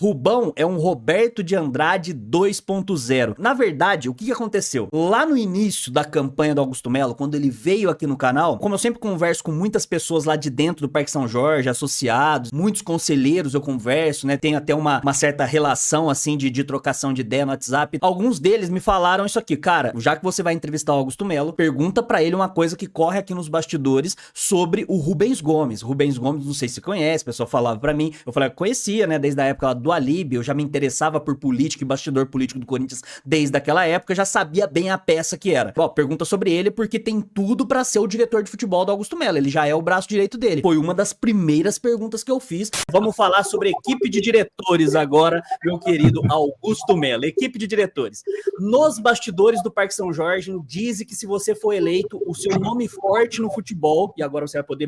Rubão é um Roberto de Andrade 2.0. Na verdade, o que aconteceu? Lá no início da campanha do Augusto Melo, quando ele veio aqui no canal, como eu sempre converso com muitas pessoas lá de dentro do Parque São Jorge, associados, muitos conselheiros eu converso, né? Tem até uma certa relação, assim, de trocação de ideia no WhatsApp. Alguns deles me falaram isso aqui: cara, já que você vai entrevistar o Augusto Melo, pergunta pra ele uma coisa que corre aqui nos bastidores sobre o Rubens Gomes. Rubens Gomes, não sei se conhece, o pessoal falava pra mim, eu falei, conhecia, né, desde a época lá do Alíbio, eu já me interessava por política e bastidor político do Corinthians desde aquela época, eu já sabia bem a peça que era. Ó, pergunta sobre ele porque tem tudo pra ser o diretor de futebol do Augusto Melo, ele já é o braço direito dele. Foi uma das primeiras perguntas que eu fiz. Vamos falar sobre equipe de diretores agora, meu querido Augusto Melo. Equipe de diretores. Nos bastidores do Parque São Jorge, dizem que se você for eleito, o seu nome forte no futebol, e agora você vai poder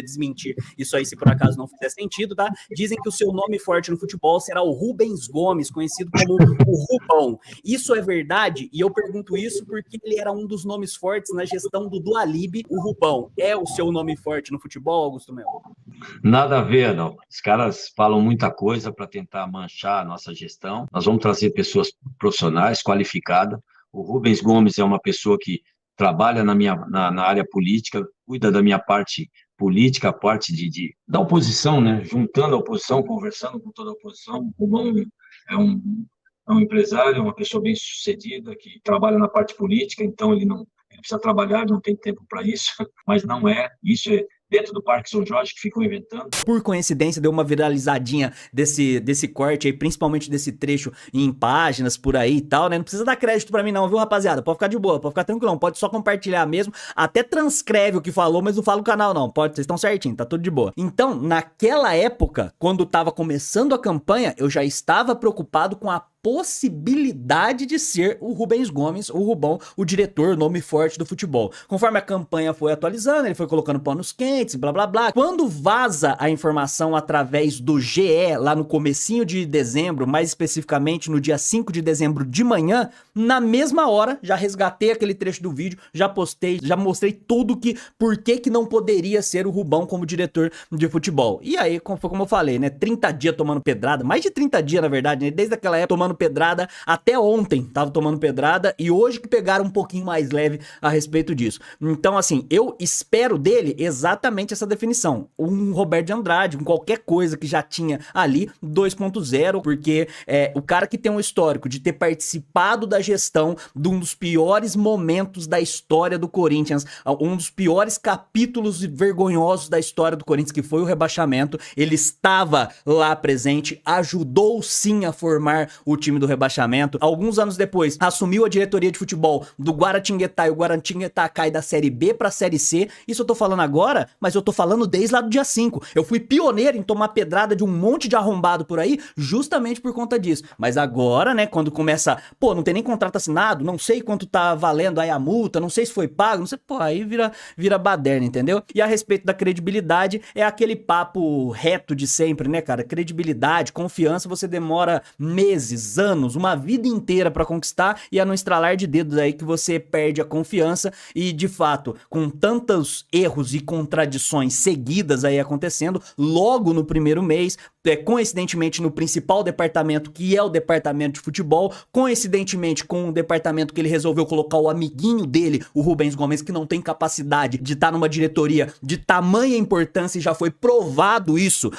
desmentir isso aí se por acaso não fizer sentido, tá? Dizem que o seu nome forte no futebol será o Rubens Gomes, conhecido como o Rubão. Isso é verdade? E eu pergunto isso porque ele era um dos nomes fortes na gestão do Dualib. O Rubão é o seu nome forte no futebol, Augusto Melo? Nada a ver, não. Os caras falam muita coisa para tentar manchar a nossa gestão. Nós vamos trazer pessoas profissionais, qualificadas. O Rubens Gomes é uma pessoa que trabalha na área política, cuida da minha parte política, a parte da oposição, né? Juntando a oposição, conversando com toda a oposição. O Rubão é um empresário, é uma pessoa bem-sucedida, que trabalha na parte política, então ele precisa trabalhar, não tem tempo para isso, mas não é. Isso é dentro do Parque São Jorge que ficam inventando. Por coincidência, deu uma viralizadinha desse corte aí, principalmente desse trecho em páginas por aí e tal, né? Não precisa dar crédito pra mim não, viu, rapaziada? Pode ficar de boa, pode ficar tranquilão, pode só compartilhar mesmo, até transcreve o que falou, mas não fala o canal não, pode, vocês estão certinho, tá tudo de boa. Então, naquela época, quando tava começando a campanha, eu já estava preocupado com a possibilidade de ser o Rubens Gomes, o Rubão, o diretor, nome forte do futebol. Conforme a campanha foi atualizando, ele foi colocando panos quentes, blá blá blá. Quando vaza a informação através do GE, lá no comecinho de dezembro, mais especificamente no dia 5 de dezembro de manhã, na mesma hora, já resgatei aquele trecho do vídeo, já postei, já mostrei tudo por que não poderia ser o Rubão como diretor de futebol. E aí, como eu falei, né, 30 dias tomando pedrada, mais de 30 dias na verdade, né, desde aquela época tomando pedrada, até ontem tava tomando pedrada, e hoje que pegaram um pouquinho mais leve a respeito disso. Então, assim, eu espero dele exatamente essa definição, um Roberto de Andrade, com qualquer coisa que já tinha ali, 2.0, porque o cara que tem um histórico de ter participado da gestão de um dos piores momentos da história do Corinthians, um dos piores capítulos vergonhosos da história do Corinthians, que foi o rebaixamento, ele estava lá presente, ajudou sim a formar o time do rebaixamento. Alguns anos depois, assumiu a diretoria de futebol do Guaratinguetá, e o Guaratinguetá cai da Série B pra Série C. Isso eu tô falando agora, mas eu tô falando desde lá do dia 5. Eu fui pioneiro em tomar pedrada de um monte de arrombado por aí, justamente por conta disso. Mas agora, né, quando começa, pô, não tem nem contrato assinado, não sei quanto tá valendo aí a multa, não sei se foi pago, não sei, pô, aí vira baderna, entendeu? E a respeito da credibilidade, é aquele papo reto de sempre, né, cara? Credibilidade, confiança, você demora meses, anos, uma vida inteira pra conquistar, e é no estralar de dedos aí que você perde a confiança. E de fato, com tantos erros e contradições seguidas aí acontecendo, logo no primeiro mês, coincidentemente no principal departamento, que é o departamento de futebol, coincidentemente com o departamento que ele resolveu colocar o amiguinho dele, o Rubens Gomes, que não tem capacidade de estar numa diretoria de tamanha importância, e já foi provado isso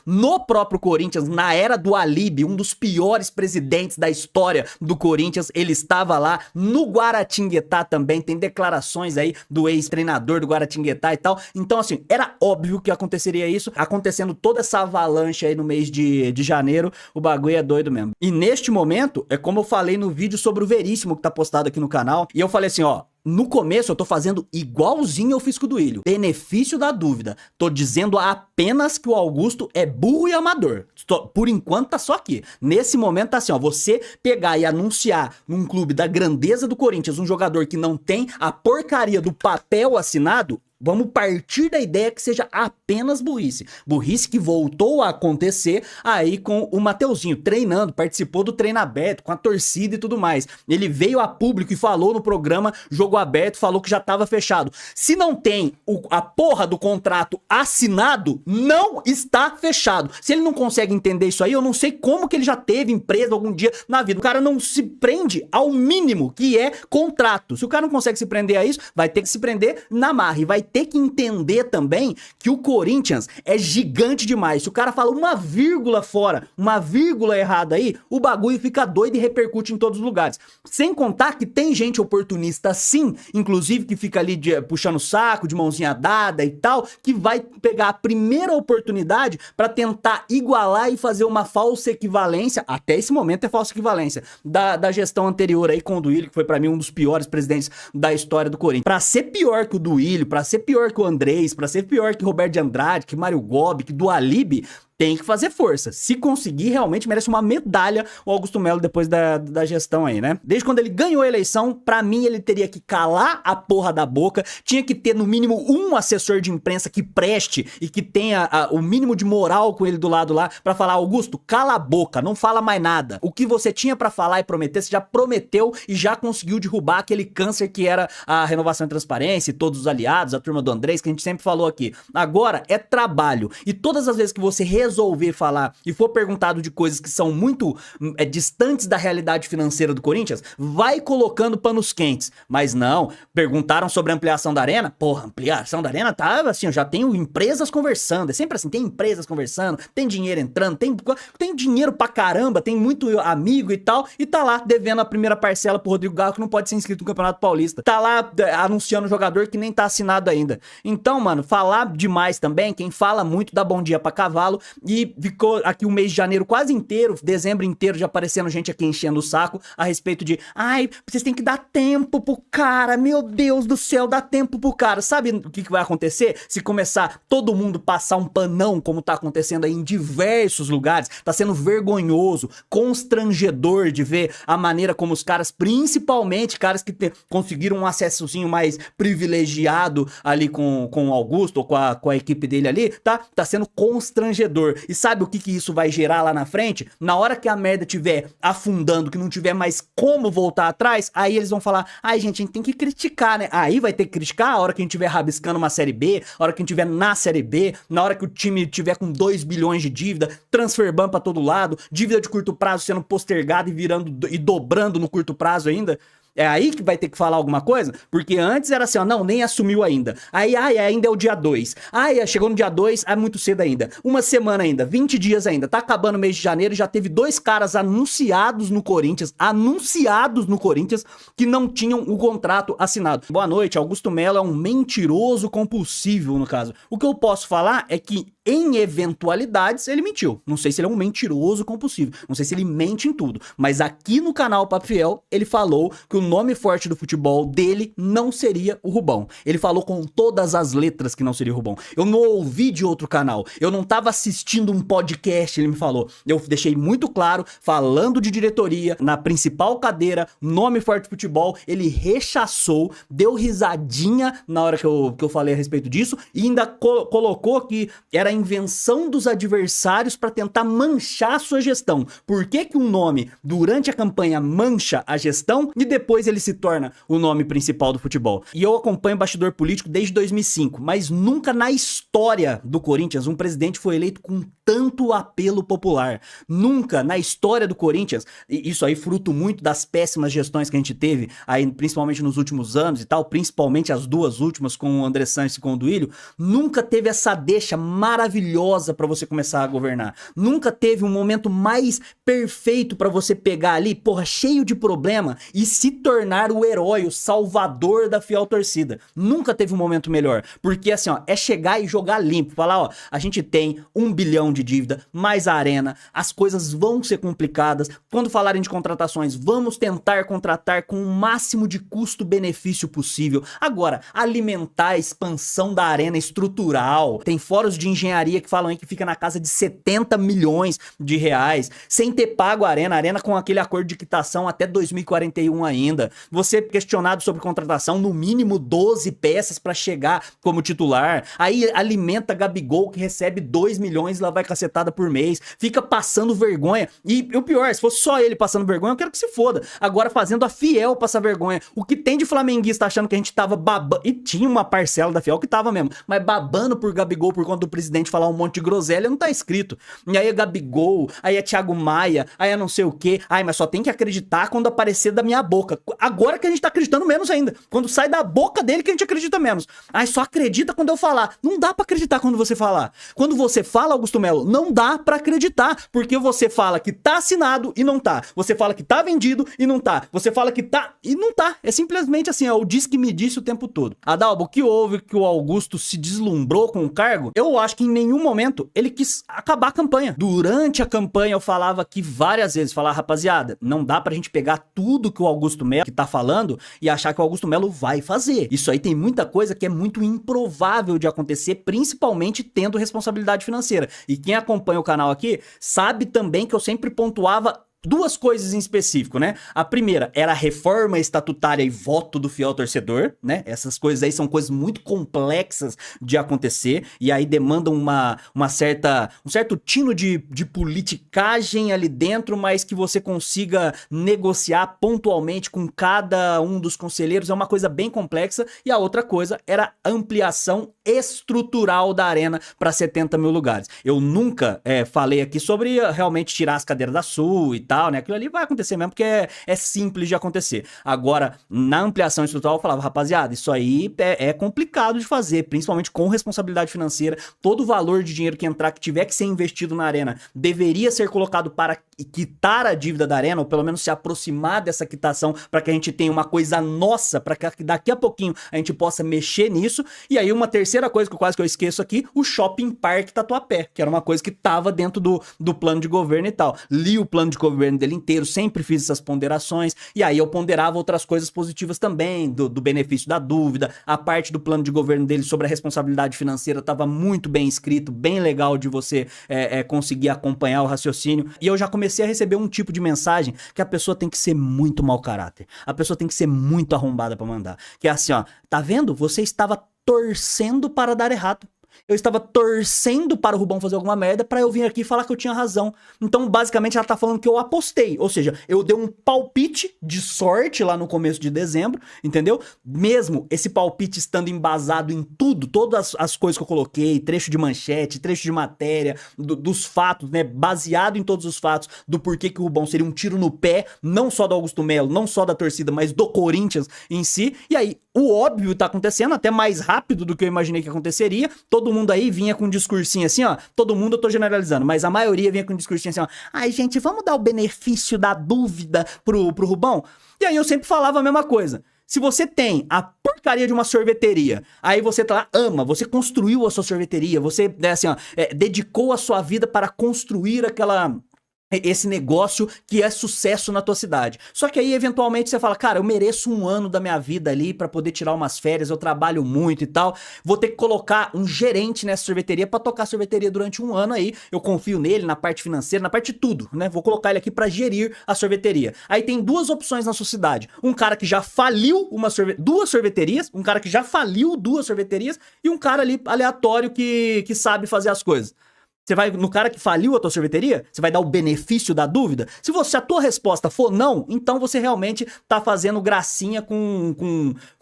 no próprio Corinthians, na era do Alíbio, um dos piores presidentes da história do Corinthians, ele estava lá. No Guaratinguetá também, tem declarações aí do ex-treinador do Guaratinguetá e tal. Então, assim, era óbvio que aconteceria isso, acontecendo toda essa avalanche aí no mês de janeiro, o bagulho é doido mesmo. E neste momento, é como eu falei no vídeo sobre o Veríssimo, que tá postado aqui no canal, e eu falei assim, ó, no começo eu tô fazendo igualzinho eu fiz com o Duílio. Benefício da dúvida. Tô dizendo apenas que o Augusto é burro e amador. Por enquanto tá só aqui. Nesse momento tá assim, ó. Você pegar e anunciar num clube da grandeza do Corinthians um jogador que não tem a porcaria do papel assinado, Vamos partir da ideia que seja apenas burrice. Burrice que voltou a acontecer aí com o Mateuzinho, treinando, participou do treino aberto, com a torcida e tudo mais. Ele veio a público e falou no programa Jogo Aberto, falou que já estava fechado. Se não tem a porra do contrato assinado, não está fechado. Se ele não consegue entender isso aí, eu não sei como que ele já teve empresa algum dia na vida. O cara não se prende ao mínimo, que é contrato. Se o cara não consegue se prender a isso, vai ter que se prender na marra. E vai ter que entender também que o Corinthians é gigante demais. Se o cara fala uma vírgula fora, uma vírgula errada aí, o bagulho fica doido e repercute em todos os lugares. Sem contar que tem gente oportunista sim, inclusive que fica ali puxando o saco, de mãozinha dada e tal, que vai pegar a primeira oportunidade pra tentar igualar e fazer uma falsa equivalência, até esse momento é falsa equivalência, da gestão anterior aí com o Duílio, que foi pra mim um dos piores presidentes da história do Corinthians. Pra ser pior que o Duílio, pra ser pior que o Andrés, pra ser pior que Roberto de Andrade, que Mário Gobi, que Dualib, tem que fazer força. Se conseguir, realmente merece uma medalha o Augusto Melo depois da gestão aí, né? Desde quando ele ganhou a eleição, pra mim ele teria que calar a porra da boca, tinha que ter no mínimo um assessor de imprensa que preste e que tenha o mínimo de moral com ele do lado lá pra falar: Augusto, cala a boca, não fala mais nada. O que você tinha pra falar e prometer, você já prometeu e já conseguiu derrubar aquele câncer que era a Renovação e Transparência e todos os aliados, a turma do Andrés, que a gente sempre falou aqui. Agora é trabalho. E todas as vezes que você resolver falar e for perguntado de coisas que são muito distantes da realidade financeira do Corinthians, vai colocando panos quentes. Mas não, perguntaram sobre a ampliação da arena, porra, ampliação da arena tá assim, eu já tenho empresas conversando, é sempre assim, tem empresas conversando, tem dinheiro entrando, tem dinheiro pra caramba, tem muito amigo e tal, e tá lá devendo a primeira parcela pro Rodrigo Garro, que não pode ser inscrito no Campeonato Paulista, tá lá anunciando o jogador que nem tá assinado ainda. Então, mano, falar demais também, quem fala muito dá bom dia pra cavalo. E ficou aqui o mês de janeiro quase inteiro, dezembro inteiro, já aparecendo gente aqui enchendo o saco a respeito de: ai, vocês têm que dar tempo pro cara, meu Deus do céu, dá tempo pro cara. Sabe o que vai acontecer? Se começar todo mundo passar um panão, como tá acontecendo aí em diversos lugares, tá sendo vergonhoso, constrangedor de ver a maneira como os caras, principalmente caras que conseguiram um acessozinho mais privilegiado ali com o Augusto ou com a equipe dele ali, tá sendo constrangedor. E sabe o que isso vai gerar lá na frente? Na hora que a merda tiver afundando, que não tiver mais como voltar atrás, aí eles vão falar: ai, gente, a gente tem que criticar, né? Aí vai ter que criticar a hora que a gente tiver rabiscando uma Série B, a hora que a gente tiver na Série B, na hora que o time tiver com 2 bilhões de dívida, transfer ban pra todo lado, dívida de curto prazo sendo postergada e dobrando no curto prazo ainda. É aí que vai ter que falar alguma coisa? Porque antes era assim, ó, não, nem assumiu ainda. Aí, ainda é o dia 2. Chegou no dia 2, é muito cedo ainda. Uma semana ainda, 20 dias ainda. Tá acabando o mês de janeiro e já teve 2 caras anunciados no Corinthians, que não tinham o contrato assinado. Boa noite, Augusto Melo é um mentiroso compulsivo, no caso. O que eu posso falar é que, em eventualidades, ele mentiu. Não sei se ele é um mentiroso compulsivo. Não sei se ele mente em tudo. Mas aqui no canal Papo Fiel, ele falou que o nome forte do futebol dele não seria o Rubão. Ele falou com todas as letras que não seria o Rubão. Eu não ouvi de outro canal. Eu não tava assistindo um podcast, ele me falou. Eu deixei muito claro, falando de diretoria, na principal cadeira, nome forte do futebol, ele rechaçou, deu risadinha na hora que eu falei a respeito disso e ainda colocou que era a invenção dos adversários para tentar manchar a sua gestão. Por que que um nome, durante a campanha, mancha a gestão e depois ele se torna o nome principal do futebol? E eu acompanho bastidor político desde 2005, mas nunca na história do Corinthians um presidente foi eleito com tanto apelo popular. Nunca na história do Corinthians, e isso aí fruto muito das péssimas gestões que a gente teve, aí, principalmente nos últimos anos e tal, principalmente as 2 últimas com o André Sanches e com o Duílio, nunca teve essa deixa maravilhosa para você começar a governar. Nunca teve um momento mais perfeito para você pegar ali, porra, cheio de problema e se tornar o herói, o salvador da fiel torcida. Nunca teve um momento melhor, porque assim, ó, é chegar e jogar limpo, falar, ó, a gente tem 1 bilhão de dívida, mais a arena, as coisas vão ser complicadas. Quando falarem de contratações, vamos tentar contratar com o máximo de custo-benefício possível. Agora, alimentar a expansão da arena estrutural, tem fóruns de engenharia que falam aí que fica na casa de 70 milhões de reais, sem ter pago a arena com aquele acordo de quitação até 2041 ainda. ainda. Você questionado sobre contratação, no mínimo 12 peças pra chegar como titular. Aí alimenta Gabigol, que recebe 2 milhões e lá vai cacetada por mês. Fica passando vergonha. E o pior, se fosse só ele passando vergonha, eu quero que se foda. Agora fazendo a Fiel passar vergonha. O que tem de flamenguista achando que a gente tava babando. E tinha uma parcela da Fiel que tava mesmo. Mas babando por Gabigol por conta do presidente falar um monte de groselha, não tá escrito. E aí é Gabigol, aí é Thiago Maia, aí é não sei o quê. Ai, mas só tem que acreditar quando aparecer da minha boca. Agora que a gente tá acreditando menos ainda. Quando sai da boca dele que a gente acredita menos. Ai, só acredita quando eu falar. Não dá pra acreditar quando você falar. Quando você fala, Augusto Melo, não dá pra acreditar. Porque você fala que tá assinado e não tá. Você fala que tá vendido e não tá. Você fala que tá e não tá. É simplesmente assim, é o diz que me disse o tempo todo. Adalbo, o que houve que o Augusto se deslumbrou com o cargo? Eu acho que em nenhum momento ele quis acabar a campanha. Durante a campanha eu falava aqui várias vezes, falar, rapaziada, não dá pra gente pegar tudo que o Augusto Melo que tá falando e achar que o Augusto Melo vai fazer. Isso aí tem muita coisa que é muito improvável de acontecer, principalmente tendo responsabilidade financeira. E quem acompanha o canal aqui sabe também que eu sempre pontuava duas coisas em específico, né? A primeira era a reforma estatutária e voto do fiel torcedor, né? Essas coisas aí são coisas muito complexas de acontecer e aí demandam um certo tino de politicagem ali dentro, mas que você consiga negociar pontualmente com cada um dos conselheiros. É uma coisa bem complexa. E a outra coisa era a ampliação estrutural da arena para 70 mil lugares. Eu nunca falei aqui sobre realmente tirar as cadeiras da Sul e tal, né? Aquilo ali vai acontecer mesmo porque é simples de acontecer. Agora, na ampliação estrutural eu falava, rapaziada, isso aí é complicado de fazer, principalmente com responsabilidade financeira. Todo o valor de dinheiro que entrar, que tiver que ser investido na arena, deveria ser colocado para quitar a dívida da arena, ou pelo menos se aproximar dessa quitação, para que a gente tenha uma coisa nossa, para que daqui a pouquinho a gente possa mexer nisso. E aí uma terceira coisa que eu esqueço aqui, o Shopping Park Tatuapé, que era uma coisa que tava dentro do plano de governo e tal. Li o plano de governo dele inteiro, sempre fiz essas ponderações, e aí eu ponderava outras coisas positivas também, do benefício da dúvida, a parte do plano de governo dele sobre a responsabilidade financeira tava muito bem escrito, bem legal de você conseguir acompanhar o raciocínio, e eu já comecei a receber um tipo de mensagem que a pessoa tem que ser muito mau caráter, a pessoa tem que ser muito arrombada pra mandar, que é assim, ó, tá vendo? Você estava torcendo para dar errado. Eu estava torcendo para o Rubão fazer alguma merda pra eu vir aqui e falar que eu tinha razão. Então, basicamente, ela tá falando que eu apostei. Ou seja, eu dei um palpite de sorte lá no começo de dezembro, entendeu? Mesmo esse palpite estando embasado em tudo, todas as coisas que eu coloquei, trecho de manchete, trecho de matéria, dos fatos, né? Baseado em todos os fatos do porquê que o Rubão seria um tiro no pé, não só do Augusto Melo, não só da torcida, mas do Corinthians em si. E aí, o óbvio tá acontecendo, até mais rápido do que eu imaginei que aconteceria. Todo mundo aí vinha com um discursinho assim, ó. Todo mundo eu tô generalizando, mas a maioria vinha com um discursinho assim, ó. Ai, gente, vamos dar o benefício da dúvida pro Rubão? E aí eu sempre falava a mesma coisa. Se você tem a porcaria de uma sorveteria, aí você tá lá, ama, você construiu a sua sorveteria, você, assim, ó, dedicou a sua vida para construir esse negócio que é sucesso na tua cidade. Só que aí, eventualmente, você fala, cara, eu mereço um ano da minha vida ali pra poder tirar umas férias, eu trabalho muito e tal, vou ter que colocar um gerente nessa sorveteria pra tocar a sorveteria durante um ano aí, eu confio nele, na parte financeira, na parte de tudo, né? Vou colocar ele aqui pra gerir a sorveteria. Aí tem duas opções na sua cidade. Um cara que já faliu duas sorveterias, um cara que já faliu duas sorveterias e um cara ali aleatório que sabe fazer as coisas. Você vai no cara que faliu a tua sorveteria? Você vai dar o benefício da dúvida? Se a tua resposta for não, então você realmente tá fazendo gracinha com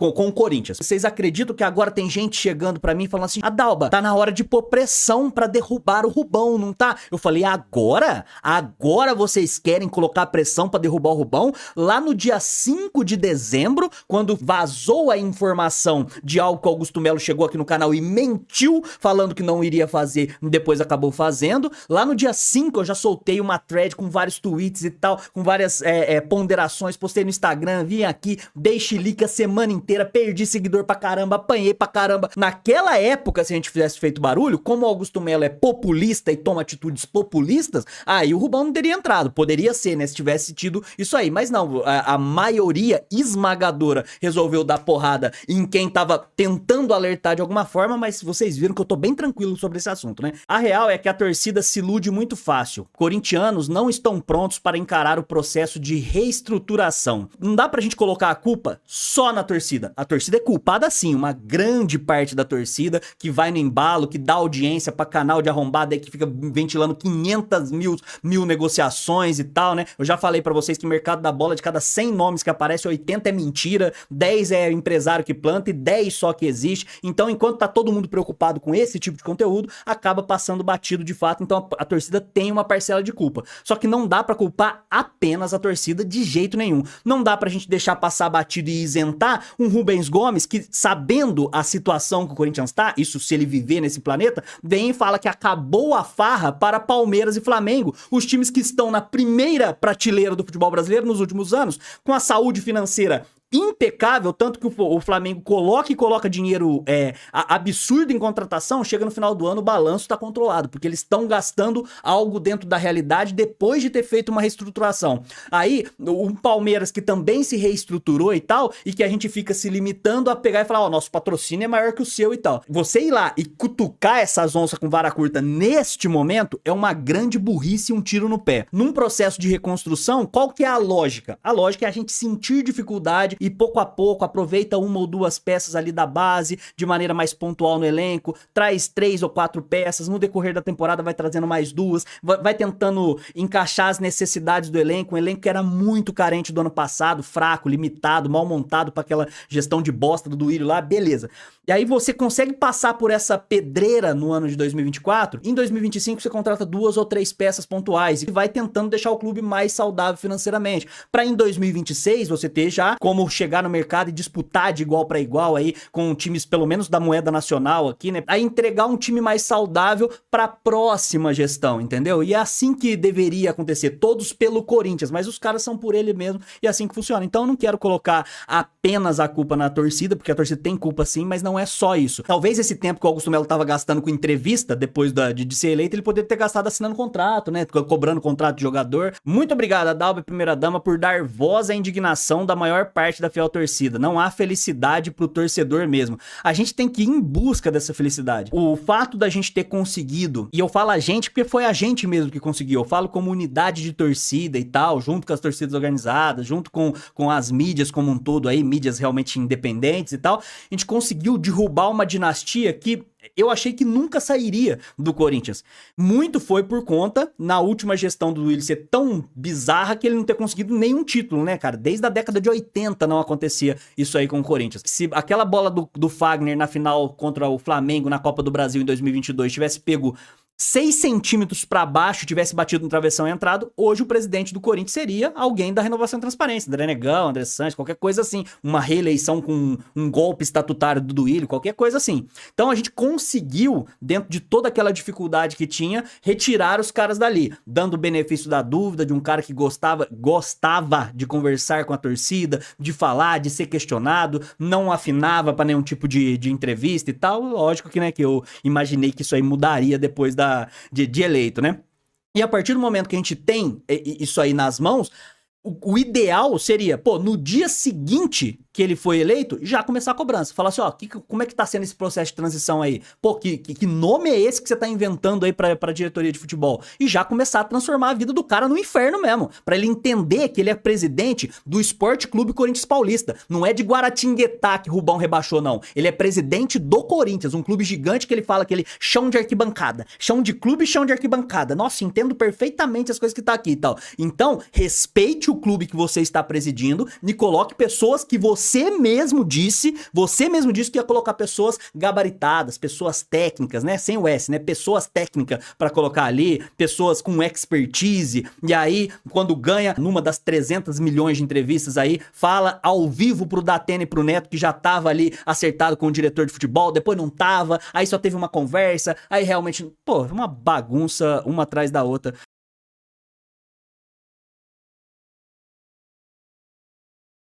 o Corinthians. Vocês acreditam que agora tem gente chegando pra mim falando assim, Adalba, tá na hora de pôr pressão pra derrubar o Rubão, não tá? Eu falei, agora? Agora vocês querem colocar pressão pra derrubar o Rubão? Lá no dia 5 de dezembro, quando vazou a informação de algo que o Augusto Melo chegou aqui no canal e mentiu, falando que não iria fazer, depois acabou fazendo. Lá no dia 5 eu já soltei uma thread com vários tweets e tal, com várias ponderações, postei no Instagram, vim aqui, dei chilique a semana inteira, perdi seguidor pra caramba, apanhei pra caramba. Naquela época, se a gente tivesse feito barulho, como o Augusto Melo é populista e toma atitudes populistas, aí o Rubão não teria entrado. Poderia ser, né, se tivesse tido isso aí, mas não, a maioria esmagadora resolveu dar porrada em quem tava tentando alertar de alguma forma, mas vocês viram que eu tô bem tranquilo sobre esse assunto, né? A real é que a torcida se ilude muito fácil. Corintianos não estão prontos para encarar o processo de reestruturação. Não dá pra gente colocar a culpa só na torcida. A torcida é culpada sim, uma grande parte da torcida que vai no embalo, que dá audiência pra canal de arrombado aí que fica ventilando 500 mil negociações e tal, né? Eu já falei pra vocês que o mercado da bola, de cada 100 nomes que aparece, 80 é mentira, 10 é empresário que planta e 10 só que existe. Então, enquanto tá todo mundo preocupado com esse tipo de conteúdo, acaba passando batido de fato. Então, a torcida tem uma parcela de culpa. Só que não dá pra culpar apenas a torcida de jeito nenhum. Não dá pra gente deixar passar batido e isentar um Rubens Gomes que, sabendo a situação que o Corinthians tá, isso se ele viver nesse planeta, vem e fala que acabou a farra para Palmeiras e Flamengo, os times que estão na primeira prateleira do futebol brasileiro nos últimos anos, com a saúde financeira impecável, tanto que o Flamengo coloca dinheiro absurdo em contratação, chega no final do ano o balanço tá controlado, porque eles estão gastando algo dentro da realidade depois de ter feito uma reestruturação. Aí, o Palmeiras que também se reestruturou e tal, e que a gente fica se limitando a pegar e falar, ó, nosso patrocínio é maior que o seu e tal. Você ir lá e cutucar essas onças com vara curta neste momento é uma grande burrice e um tiro no pé. Num processo de reconstrução, qual que é a lógica? A lógica é a gente sentir dificuldade e pouco a pouco aproveita uma ou duas peças ali da base de maneira mais pontual no elenco, traz 3 ou 4 peças, no decorrer da temporada vai trazendo mais 2, vai tentando encaixar as necessidades do elenco, um elenco que era muito carente do ano passado, fraco, limitado, mal montado para aquela gestão de bosta do Duílio lá, beleza. E aí você consegue passar por essa pedreira no ano de 2024, em 2025 você contrata 2 ou 3 peças pontuais e vai tentando deixar o clube mais saudável financeiramente, para em 2026 você ter já como chegar no mercado e disputar de igual para igual aí com times pelo menos da moeda nacional aqui, né? Aí entregar um time mais saudável para a próxima gestão, entendeu? E é assim que deveria acontecer, todos pelo Corinthians, mas os caras são por ele mesmo e é assim que funciona. Então eu não quero colocar apenas a culpa na torcida, porque a torcida tem culpa sim, mas não é só isso. Talvez esse tempo que o Augusto Melo tava gastando com entrevista depois de ser eleito, ele poderia ter gastado assinando contrato, né? Cobrando contrato de jogador. Muito obrigado a Dalba, primeira dama, por dar voz à indignação da maior parte da fiel torcida. Não há felicidade pro torcedor mesmo. A gente tem que ir em busca dessa felicidade. O fato da gente ter conseguido, e eu falo a gente porque foi a gente mesmo que conseguiu, eu falo como unidade de torcida e tal, junto com as torcidas organizadas, junto com as mídias como um todo aí, mídias realmente independentes e tal, a gente conseguiu derrubar uma dinastia que eu achei que nunca sairia do Corinthians. Muito foi por conta, na última gestão do Willis ser tão bizarra que ele não ter conseguido nenhum título, né, cara? Desde a década de 80 não acontecia isso aí com o Corinthians. Se aquela bola do Fagner na final contra o Flamengo na Copa do Brasil em 2022 tivesse pego 6 centímetros para baixo, tivesse batido no travessão e entrado, hoje o presidente do Corinthians seria alguém da Renovação e Transparência, André Negão, André Sanches, qualquer coisa assim, uma reeleição com um golpe estatutário do Duílio, qualquer coisa assim. Então a gente conseguiu, dentro de toda aquela dificuldade que tinha, retirar os caras dali, dando o benefício da dúvida de um cara que gostava de conversar com a torcida, de falar, de ser questionado, não afinava para nenhum tipo de entrevista e tal. Lógico que, né, que eu imaginei que isso aí mudaria depois de eleito, né? E a partir do momento que a gente tem isso aí nas mãos, o ideal seria, pô, no dia seguinte que ele foi eleito, já começar a cobrança. Falar assim, ó, como é que tá sendo esse processo de transição aí? Pô, que nome é esse que você tá inventando aí pra diretoria de futebol? E já começar a transformar a vida do cara no inferno mesmo. Pra ele entender que ele é presidente do Esporte Clube Corinthians Paulista. Não é de Guaratinguetá que Rubão rebaixou, não. Ele é presidente do Corinthians, um clube gigante que ele fala que ele chão de arquibancada. Chão de clube e chão de arquibancada. Nossa, entendo perfeitamente as coisas que tá aqui e tal. Então, respeite o clube que você está presidindo e coloque pessoas que você mesmo disse que ia colocar pessoas gabaritadas, pessoas técnicas, né? Sem o S, né? Pessoas técnicas pra colocar ali, pessoas com expertise. E aí, quando ganha numa das 300 milhões de entrevistas aí, fala ao vivo pro Datena e pro Neto que já tava ali acertado com o diretor de futebol, depois não tava, aí só teve uma conversa, aí realmente, pô, uma bagunça uma atrás da outra.